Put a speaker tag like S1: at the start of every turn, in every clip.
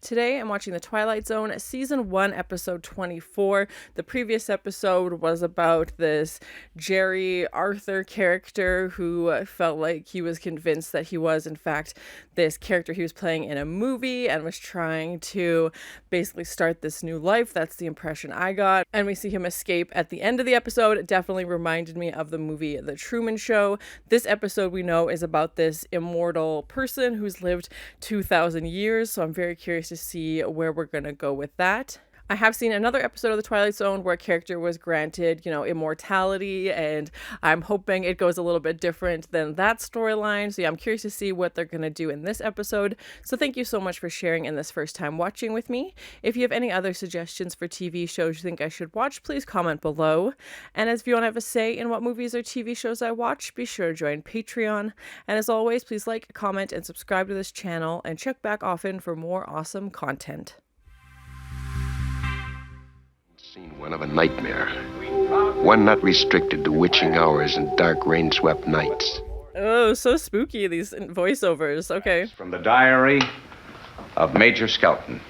S1: Today I'm watching the Twilight Zone, Season 1, Episode 24. The previous episode was about this Jerry Arthur character who felt like he was convinced that he was, in fact, this character he was playing in a movie and was trying to basically start this new life. That's the impression I got. And we see him escape at the end of the episode. It definitely reminded me of the movie The Truman Show. This episode, we know, is about this immortal person who's lived 2,000 years, so I'm very curious to see where we're going to go with that. I have seen another episode of The Twilight Zone where a character was granted, immortality, and I'm hoping it goes a little bit different than that storyline. So yeah, I'm curious to see what they're going to do in this episode. So thank you so much for sharing in this first time watching with me. If you have any other suggestions for TV shows you think I should watch, please comment below. And if you want to have a say in what movies or TV shows I watch, be sure to join Patreon. And as always, please like, comment, and subscribe to this channel, and check back often for more awesome content.
S2: Scene one of a nightmare. One not restricted to witching hours and dark rain-swept nights.
S1: Oh, so spooky, these voiceovers. Okay.
S3: From the diary of Major Skelton.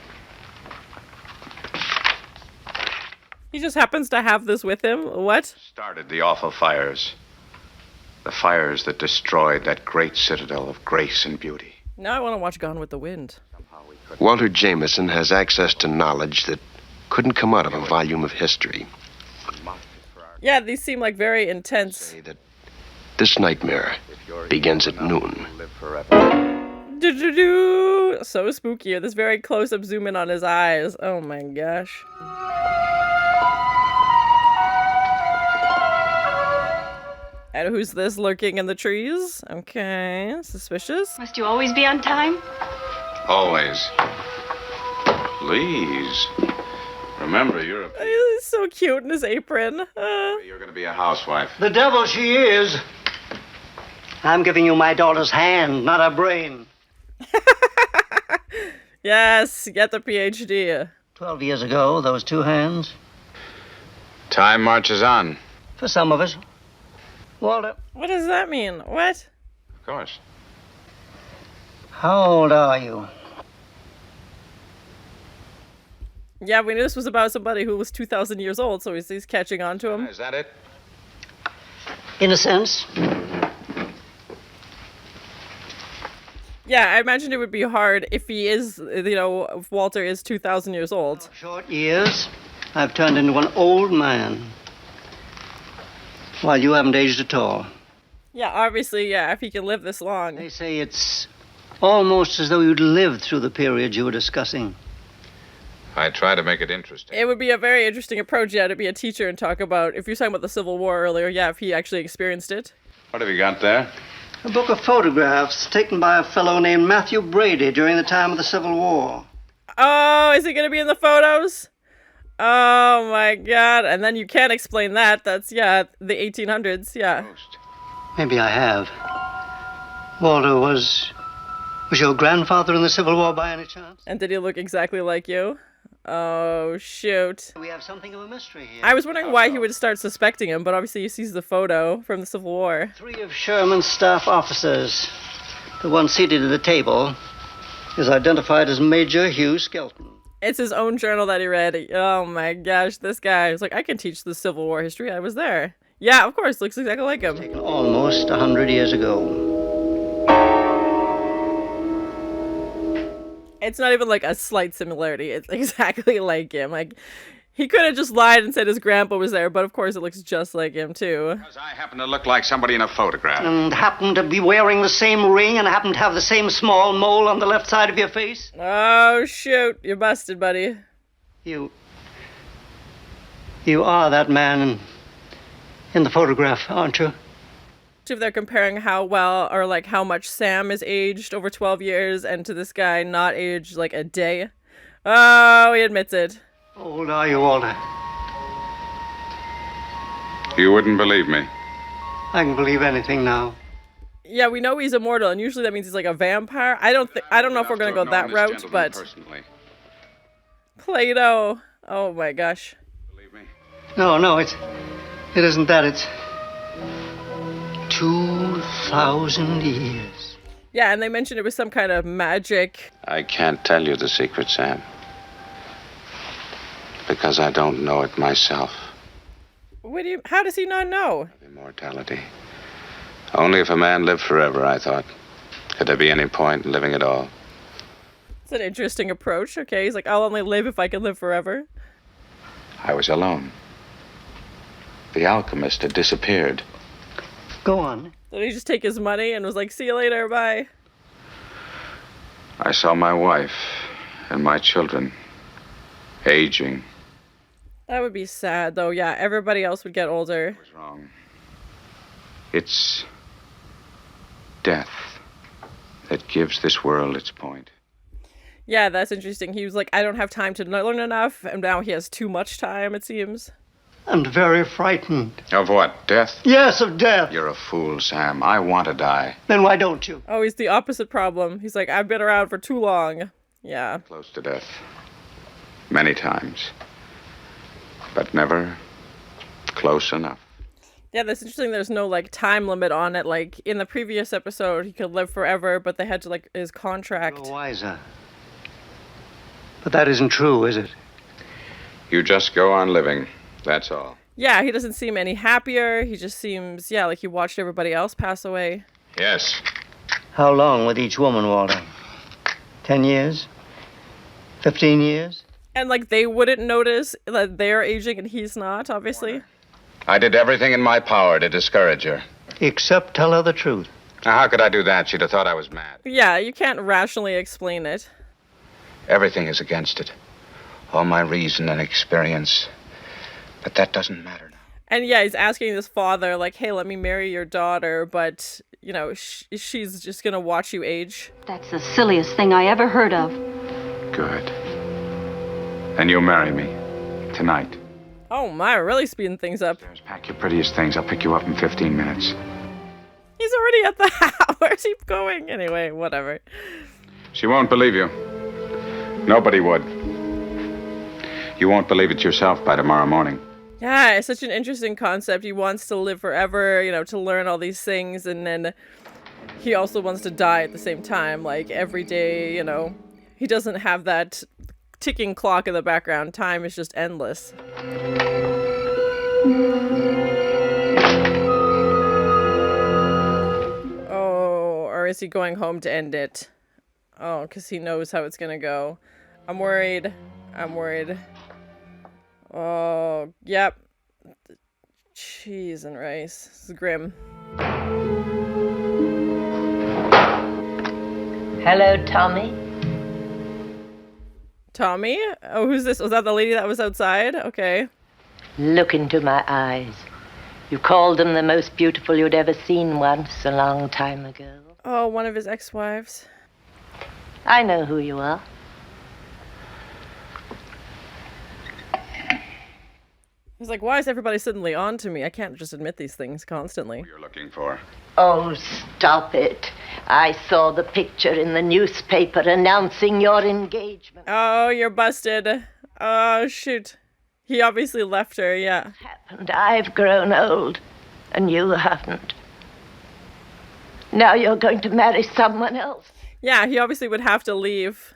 S1: He just happens to have this with him? What?
S3: Started the awful fires. The fires that destroyed that great citadel of grace and beauty.
S1: Now I want to watch Gone with the Wind.
S2: Walter Jameson has access to knowledge that couldn't come out of a volume of history.
S1: Yeah, these seem like very intense.
S2: Say that this nightmare begins at noon.
S1: So spooky. This very close-up zoom in on his eyes. Oh my gosh. And who's this lurking in the trees? Okay, suspicious.
S4: Must you always be on time?
S3: Always. Please. Remember, you're a...
S1: He's so cute in his apron.
S3: You're going to be a housewife.
S5: The devil she is. I'm giving you my daughter's hand, not her brain.
S1: Yes, get the PhD.
S5: 12 years ago, those two hands.
S3: Time marches on.
S5: For some of us. Walter.
S1: What does that mean? What?
S3: Of course.
S5: How old are you?
S1: Yeah, we knew this was about somebody who was 2,000 years old, so he's catching on to him.
S3: Is that it?
S5: In a sense.
S1: Yeah, I imagine it would be hard if he is, if Walter is 2,000 years old.
S5: Short years, I've turned into an old man. While you haven't aged at all.
S1: Yeah, obviously, yeah, if he can live this long.
S5: They say it's almost as though you'd lived through the period you were discussing.
S3: I try to make it interesting.
S1: It would be a very interesting approach, yeah, to be a teacher and talk about, if you were talking about the Civil War earlier, yeah, if he actually experienced it.
S3: What have you got there?
S5: A book of photographs taken by a fellow named Matthew Brady during the time of the Civil War.
S1: Oh, is he going to be in the photos? Oh my god, and then you can't explain that. That's, yeah, the 1800s, yeah.
S5: Maybe I have. Walter, was your grandfather in the Civil War by any chance?
S1: And did he look exactly like you? Oh, shoot.
S5: We have something of a mystery here.
S1: I was wondering why he would start suspecting him, but obviously he sees the photo from the Civil War.
S5: 3 of Sherman's staff officers, the one seated at the table, is identified as Major Hugh Skelton.
S1: It's his own journal that he read. Oh my gosh, this guy was like, I can teach the Civil War history. I was there. Yeah, of course, looks exactly like him.
S5: Taken almost 100 years ago.
S1: It's not even like a slight similarity. It's exactly like him. Like, he could have just lied and said his grandpa was there, but of course it looks just like him too.
S3: Because I happen to look like somebody in a photograph.
S5: And happen to be wearing the same ring and happen to have the same small mole on the left side of your face?
S1: Oh, shoot. You're busted, buddy.
S5: You are that man in the photograph, aren't you?
S1: If they're comparing how well or like how much Sam is aged over 12 years and to this guy not aged like a day. Oh, he admits it.
S5: How old are you, Walter?
S3: You wouldn't believe me.
S5: I can believe anything now.
S1: Yeah, we know he's immortal, and usually that means he's like a vampire. I don't know if we're gonna go that route, but
S3: personally.
S1: Plato. Oh my gosh.
S3: Believe me.
S5: No, it isn't that. It's 2,000 years.
S1: Yeah, and they mentioned it was some kind of magic.
S3: I can't tell you the secret, Sam. Because I don't know it myself.
S1: How does he not know?
S3: Immortality. Only if a man lived forever, I thought. Could there be any point in living at all?
S1: It's an interesting approach. Okay, he's like, I'll only live if I can live forever.
S3: I was alone. The alchemist had disappeared.
S5: Go on.
S1: Did he just take his money and was like, see you later, bye?
S3: I saw my wife and my children aging.
S1: That would be sad, though. Yeah, everybody else would get older.
S3: What's wrong? It's death that gives this world its point.
S1: Yeah, that's interesting. He was like, I don't have time to learn enough, and now he has too much time, it seems.
S5: I'm very frightened.
S3: Of what? Death?
S5: Yes, of death.
S3: You're a fool, Sam. I want to die.
S5: Then why don't you?
S1: Oh, he's the opposite problem. He's like, I've been around for too long. Yeah.
S3: Close to death. Many times. But never close enough.
S1: Yeah, that's interesting. There's no, like, time limit on it. Like, in the previous episode, he could live forever, but they had to, like, his contract.
S5: You're wiser. But that isn't true, is it?
S3: You just go on living. That's all.
S1: Yeah, he doesn't seem any happier. He just seems, yeah, like he watched everybody else pass away.
S3: Yes.
S5: How long with each woman, Walter? 10 years? 15 years?
S1: And, like, they wouldn't notice that they're aging and he's not, obviously.
S3: I did everything in my power to discourage her.
S5: Except tell her the truth.
S3: Now, how could I do that? She'd have thought I was mad.
S1: Yeah, you can't rationally explain it.
S3: Everything is against it. All my reason and experience. But that doesn't matter now.
S1: And yeah, he's asking his father, like, hey, let me marry your daughter, but, you know, she's just gonna watch you age.
S4: That's the silliest thing I ever heard of.
S3: Good. Then you'll marry me. Tonight.
S1: Oh my, really speeding things up.
S3: Pack your prettiest things. I'll pick you up in 15 minutes.
S1: He's already at the house. Where's he going? Anyway, whatever.
S3: She won't believe you. Nobody would. You won't believe it yourself by tomorrow morning.
S1: Yeah, it's such an interesting concept. He wants to live forever, you know, to learn all these things, and then he also wants to die at the same time, like every day, you know. He doesn't have that ticking clock in the background. Time is just endless. Oh, or is he going home to end it? Oh, because he knows how it's gonna go. I'm worried. Oh, yep. Cheese and rice. This is grim.
S6: Hello, Tommy.
S1: Tommy? Oh, who's this? Was that the lady that was outside? Okay.
S6: Look into my eyes. You called them the most beautiful you'd ever seen once, a long time ago.
S1: Oh, one of his ex-wives.
S6: I know who you are.
S1: He's like, why is everybody suddenly on to me? I can't just admit these things constantly.
S3: Who you're looking for?
S6: Oh, stop it. I saw the picture in the newspaper announcing your engagement.
S1: Oh, you're busted. Oh, shoot. He obviously left her, yeah.
S6: Happened. I've grown old, and you haven't. Now you're going to marry someone else.
S1: Yeah, he obviously would have to leave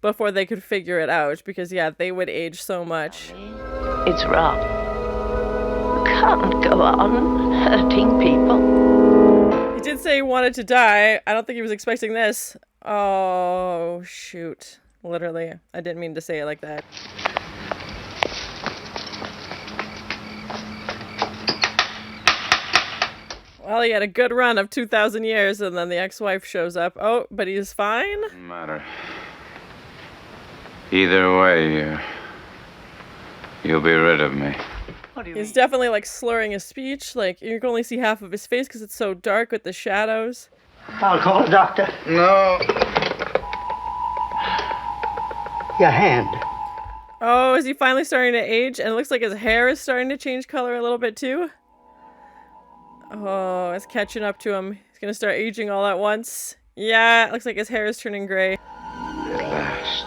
S1: before they could figure it out, because, yeah, they would age so much.
S6: It's wrong. You can't go on hurting people.
S1: He did say he wanted to die. I don't think he was expecting this. Oh, shoot. Literally. I didn't mean to say it like that. Well, he had a good run of 2,000 years, and then the ex-wife shows up. Oh, but he's fine?
S3: Doesn't matter. Either way, you'll be rid of me.
S5: What do you
S1: He's
S5: mean?
S1: definitely, like, slurring his speech. Like, you can only see half of his face because it's so dark with the shadows.
S5: I'll call a doctor.
S3: No.
S5: Your hand.
S1: Oh, is he finally starting to age? And it looks like his hair is starting to change color a little bit, too. Oh, it's catching up to him. He's gonna start aging all at once. Yeah, it looks like his hair is turning gray.
S3: At last.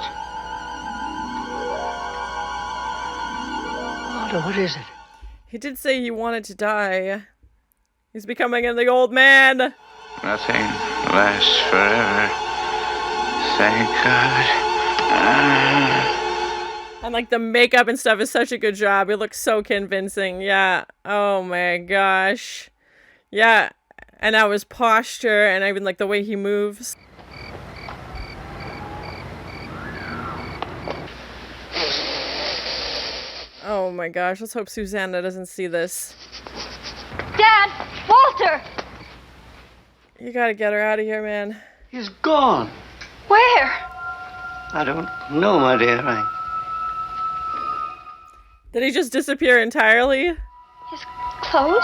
S5: Walter, what is it?
S1: He did say he wanted to die. He's becoming the old man.
S3: Nothing.
S7: lasts forever. Thank God.
S1: And like the makeup and stuff is such a good job. It looks so convincing. Yeah. Oh my gosh. Yeah. And now his posture and even like the way he moves. Oh my gosh. Let's hope Susanna doesn't see this.
S4: Dad! Walter!
S1: You gotta get her out of here, man.
S5: He's gone.
S4: Where?
S5: I don't know, my dear.
S1: Did he just disappear entirely?
S4: His clothes?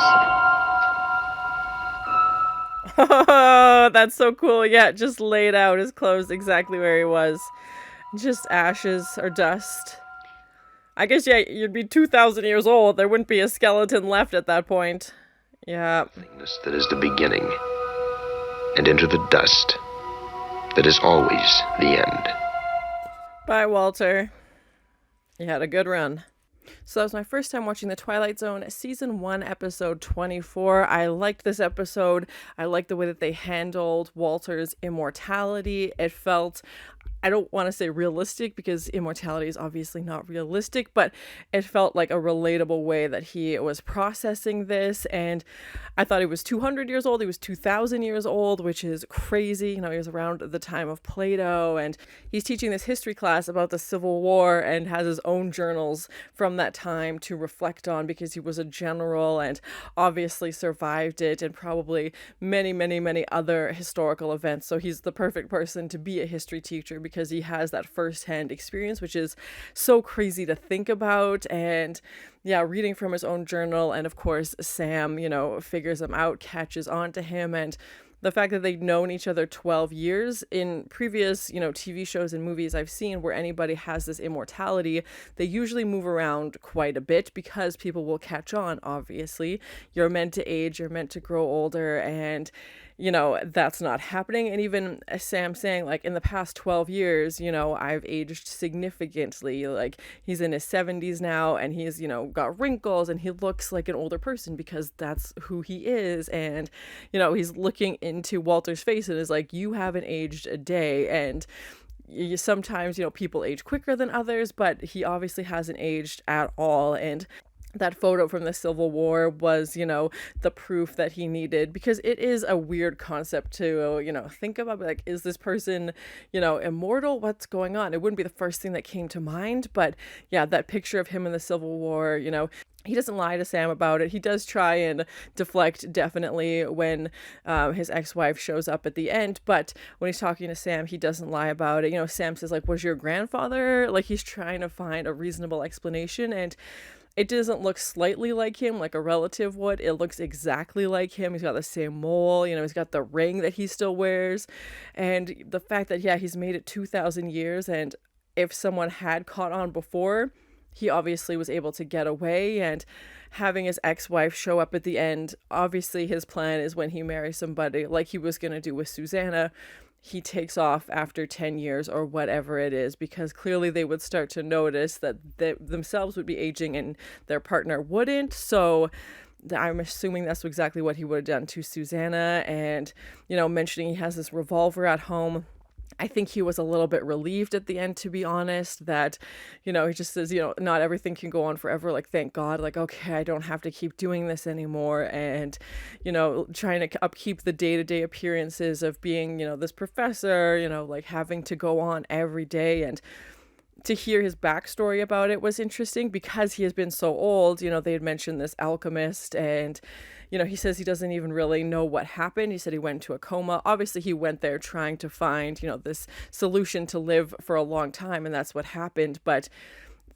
S1: Oh, that's so cool. Yeah, just laid out his clothes exactly where he was. Just ashes or dust. I guess, yeah, you'd be 2,000 years old. There wouldn't be a skeleton left at that point. Yeah.
S2: That is the beginning. And into the dust. That is always the end.
S1: Bye, Walter. You had a good run. So that was my first time watching The Twilight Zone, Season 1, Episode 24. I liked this episode. I liked the way that they handled Walter's immortality. It felt, I don't want to say realistic because immortality is obviously not realistic, but it felt like a relatable way that he was processing this. And I thought he was 200 years old. He was 2,000 years old, which is crazy. You know, he was around the time of Plato, and he's teaching this history class about the Civil War and has his own journals from that time to reflect on because he was a general and obviously survived it and probably many, many, many other historical events. So he's the perfect person to be a history teacher because he has that firsthand experience, which is so crazy to think about. And yeah, reading from his own journal. And of course, Sam, you know, figures him out, catches on to him. And the fact that they've known each other 12 years in previous, you know, TV shows and movies I've seen where anybody has this immortality, they usually move around quite a bit because people will catch on, obviously. You're meant to age, you're meant to grow older, and you know, that's not happening. And even Sam saying, like, in the past 12 years, you know, I've aged significantly. Like, he's in his 70s now and he's, you know, got wrinkles and he looks like an older person because that's who he is. And, you know, he's looking into Walter's face and is like, you haven't aged a day. And sometimes, you know, people age quicker than others, but he obviously hasn't aged at all. And that photo from the Civil War was, you know, the proof that he needed, because it is a weird concept to, you know, think about. Like, is this person, you know, immortal? What's going on? It wouldn't be the first thing that came to mind, but yeah, that picture of him in the Civil War, you know, he doesn't lie to Sam about it. He does try and deflect, definitely, when his ex-wife shows up at the end. But when he's talking to Sam, he doesn't lie about it. You know, Sam says, like, was your grandfather? Like, he's trying to find a reasonable explanation. And it doesn't look slightly like him, like a relative would. It looks exactly like him. He's got the same mole, you know, he's got the ring that he still wears. And the fact that, yeah, he's made it 2,000 years. And if someone had caught on before, he obviously was able to get away. And having his ex-wife show up at the end, obviously his plan is when he marries somebody, like he was going to do with Susanna, he takes off after 10 years or whatever it is, because clearly they would start to notice that they themselves would be aging and their partner wouldn't. So I'm assuming that's exactly what he would have done to Susanna. And, you know, mentioning he has this revolver at home, I think he was a little bit relieved at the end, to be honest, that, you know, he just says, you know, not everything can go on forever. Like, thank God, like, okay, I don't have to keep doing this anymore. And, you know, trying to upkeep the day-to-day appearances of being, you know, this professor, you know, like having to go on every day. And to hear his backstory about it was interesting because he has been so old. You know, they had mentioned this alchemist, and, you know, he says he doesn't even really know what happened. He said he went into a coma. Obviously, he went there trying to find, you know, this solution to live for a long time, and that's what happened. But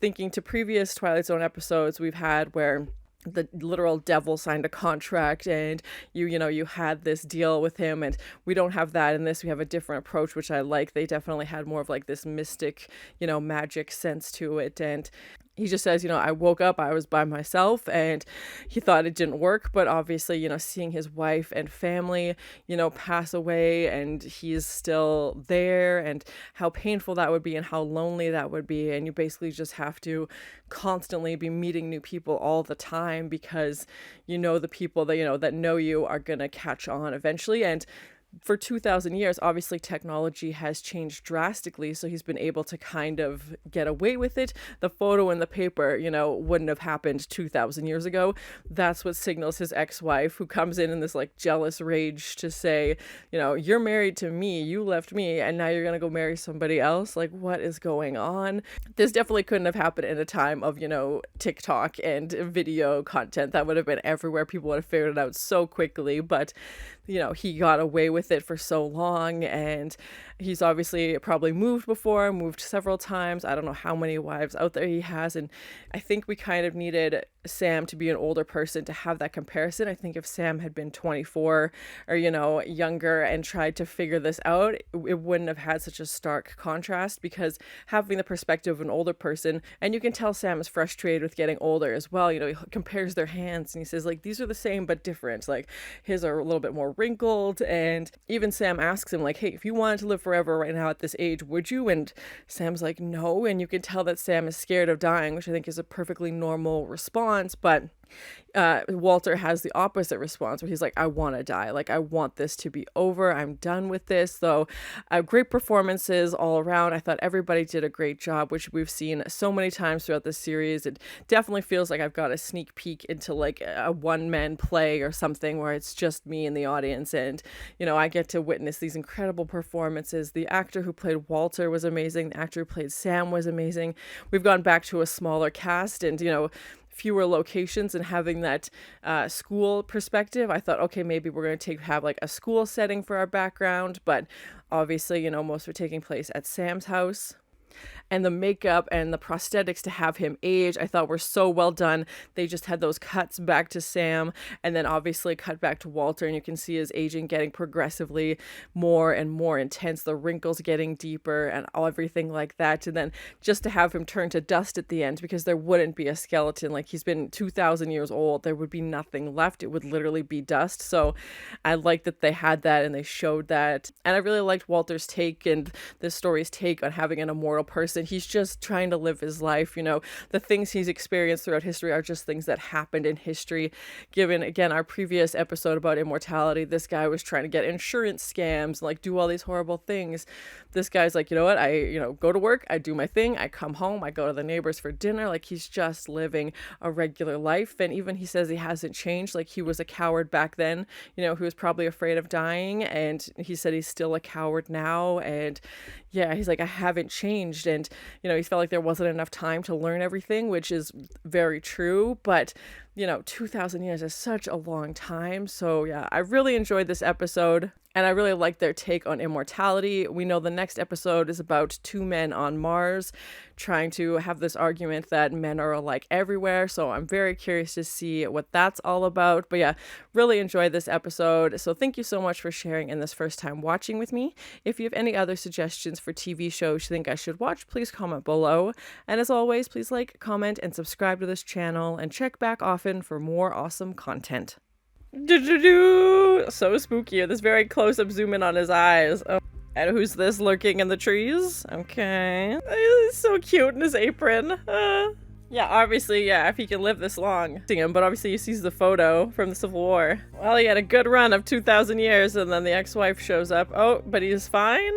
S1: thinking to previous Twilight Zone episodes we've had where the literal devil signed a contract and you know, you had this deal with him, and we don't have that in this. We have a different approach, which I like. They definitely had more of like this mystic, you know, magic sense to it. And he just says, you know, I woke up, I was by myself, and he thought it didn't work. But obviously, you know, seeing his wife and family, you know, pass away and he's still there, and how painful that would be and how lonely that would be. And you basically just have to constantly be meeting new people all the time because, you know, the people that, you know, that know you are going to catch on eventually. And for 2,000 years, obviously technology has changed drastically, so he's been able to kind of get away with it. The photo in the paper, wouldn't have happened 2,000 years ago. That's what signals his ex-wife, who comes in this like jealous rage to say, you're married to me, you left me, and now you're gonna go marry somebody else. Like, what is going on? This definitely couldn't have happened in a time of, TikTok and video content. That would have been everywhere. People would have figured it out so quickly, but he got away with it for so long, and he's obviously probably moved several times. I don't know how many wives out there he has, and I think we kind of needed Sam to be an older person to have that comparison. I think if Sam had been 24 or younger and tried to figure this out, it wouldn't have had such a stark contrast, because having the perspective of an older person, and you can tell Sam is frustrated with getting older as well. He compares their hands and he says, like, these are the same but different, like his are a little bit more wrinkled. And even Sam asks him, like, hey, if you wanted to live forever right now at this age, would you? And Sam's like, no. And you can tell that Sam is scared of dying, which I think is a perfectly normal response. But Walter has the opposite response, where he's like, I want to die. Like, I want this to be over. I'm done with this. So great performances all around. I thought everybody did a great job, which we've seen so many times throughout the series. It definitely feels like I've got a sneak peek into like a one-man play or something, where it's just me in the audience, and I get to witness these incredible performances. The actor who played Walter was amazing. The actor who played Sam was amazing. We've gone back to a smaller cast and fewer locations, and having that school perspective. I thought, okay, maybe we're going to have like a school setting for our background, but obviously most are taking place at Sam's house. And the makeup and the prosthetics to have him age, I thought were so well done. They just had those cuts back to Sam, and then obviously cut back to Walter, and you can see his aging getting progressively more and more intense, the wrinkles getting deeper and everything like that. And then just to have him turn to dust at the end, because there wouldn't be a skeleton. Like, he's been 2,000 years old. There would be nothing left. It would literally be dust. So I like that they had that and they showed that. And I really liked Walter's take and the story's take on having an immortal person. He's just trying to live his life. The things he's experienced throughout history are just things that happened in history. Given, again, our previous episode about immortality, this guy was trying to get insurance scams, like do all these horrible things. This guy's like, you know what? I, go to work, I do my thing, I come home, I go to the neighbors for dinner. Like, he's just living a regular life. And even he says he hasn't changed. Like, he was a coward back then, he was probably afraid of dying. And he said he's still a coward now. And yeah, he's like, I haven't changed. And, he felt like there wasn't enough time to learn everything, which is very true. But 2,000 years is such a long time. So yeah, I really enjoyed this episode, and I really liked their take on immortality. We know the next episode is about two men on Mars trying to have this argument that men are alike everywhere. So I'm very curious to see what that's all about. But yeah, really enjoyed this episode. So thank you so much for sharing in this first time watching with me. If you have any other suggestions for TV shows you think I should watch, please comment below. And as always, please like, comment, and subscribe to this channel, and check back often for more awesome content. So spooky. This very close-up zoom in on his eyes. Oh. And who's this lurking in the trees? Okay. He's so cute in his apron. Yeah, obviously, yeah, if he can live this long. But obviously he sees the photo from the Civil War. Well, he had a good run of 2,000 years, and then the ex-wife shows up. Oh, but he's fine?